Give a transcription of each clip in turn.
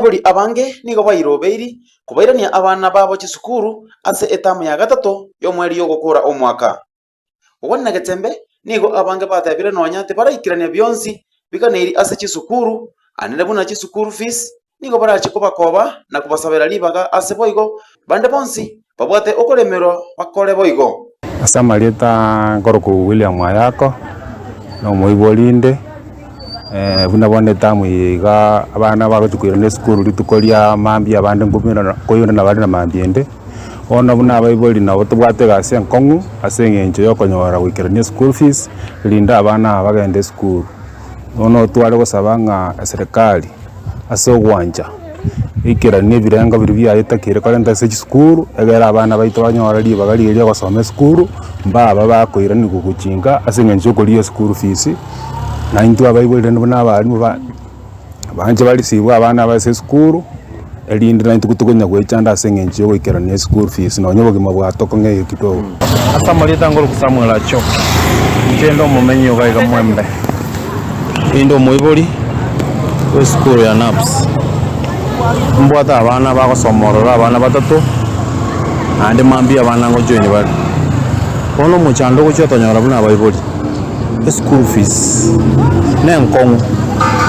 Buri abange nigo bairobeiri kubairania abana babo chisukuru ase etamu ya gatatu y'omweri y'ogukura omwaka. Ogwana Getembe nigo abange batebire nonya tibaraikirania byonsi biganeiri ase chisukuru anene buna chisukuru fees nigo barachi kubakoba na kubasabira libaga ase boigo bande bonsi babwate okolemerwa bakore boigo. Asa marieta ngoroku William Mwayako no moibolinde buna bonde tamu yiga abana bagotukwirane skuru litukolia mambi abande ngumira koyona na bari na mambiende ona buna abaiboli na botubwate gase nkongu asengenje yokonyora wikirane school fees linda abana bagende skuru ono twale gosabanga serikali asogwanja ikirane birenga biribya itakire kalenda se skuru egera abana baito banyora libaga liye gosome skuru mbaba bakoirani kukuchinga asengenje koliyo school fees na intu abaiboli nabo n'abarimu banje balisibwa abana base skuru elindi na intukutukonya gwechanda asengenje gwikirania school fees no nyobogima bwatoko ngeye kitogo asa malita ngoro kusamwela cho ngendo mumenyo gaiga mwembe indo moiboli we skuru ya naps mbwata abana bagosomorora abana batatu ande mambi abana ngojoini bari ono muchando gochotonyora buna abaiboli school fees nenkongu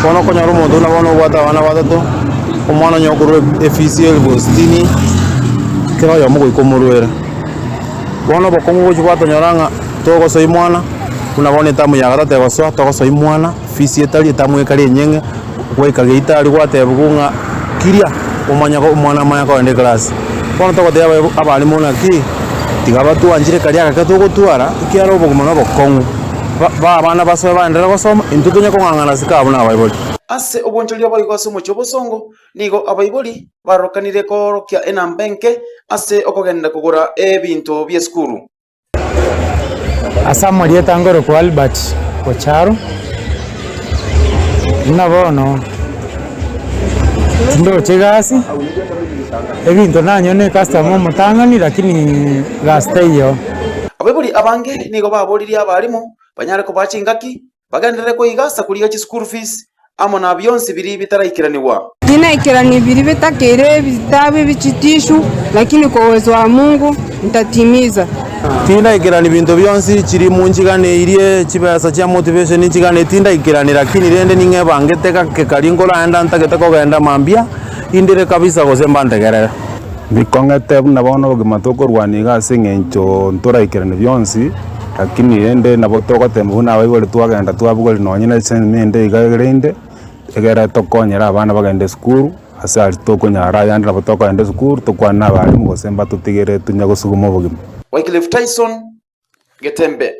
kono konyoro mundu na bono bwata abana batatu omwana nyokuru efisi bostini kero yo mugo ikomurwera bono bokongu gochi bwatonyoranga togo soy mwana kuna bone tamu ya gatate goso togo soy mwana fisi etali tamu ekali enyenge gwekage itali gwate bugunga kiria omanya ko mwana manya ko ende class bono togo te abali mona ki tigaba tu anjire kalia kakato gotwara ikiaro bogumana bokongu abana basobe bandera gosoma intutunya kongangana sikabuna abaiboli ase obonjoli abayigo ase omochi obosongo nigo abaiboli barokanire korokia enambenke ase okogenda kugura ebinto bya skuru. Asa marieta ngoro kwa Albert Kocharo nabono ndo chegasi ebinto nanyone customer mutangani lakini gasteyo abaiboli abange nigo baboriri abarimu banyare ko bachingaki bagendere ko igasa kuriga chi school fees amona byonsi biri bitaraikiraniwa dina ikirani biri bitakere bitabe bichitishu lakini kwa uwezo wa Mungu nitatimiza tinda ikirani bintu byonsi chiri munjigane irie chibasa cha motivation chigane tinda ikirani lakini rende ninge bangeteka kekalingo laenda ntaketa ko genda mambia indire kabisa gosemba ndegerera bikongete buna bono bogimatoko rwaniga asengencho ntora ikirani byonsi lakini ende nabo togotemba buna abaiboli twagenda twabugoli nonyine semende igagerende egera tokonyera abana bagende skuru ase ali tokonyara yandi nabo tokende skuru tokwana abarimu gosemba tutigere tunya gosuguma obogima. Wycliffe Tyson, Getembe.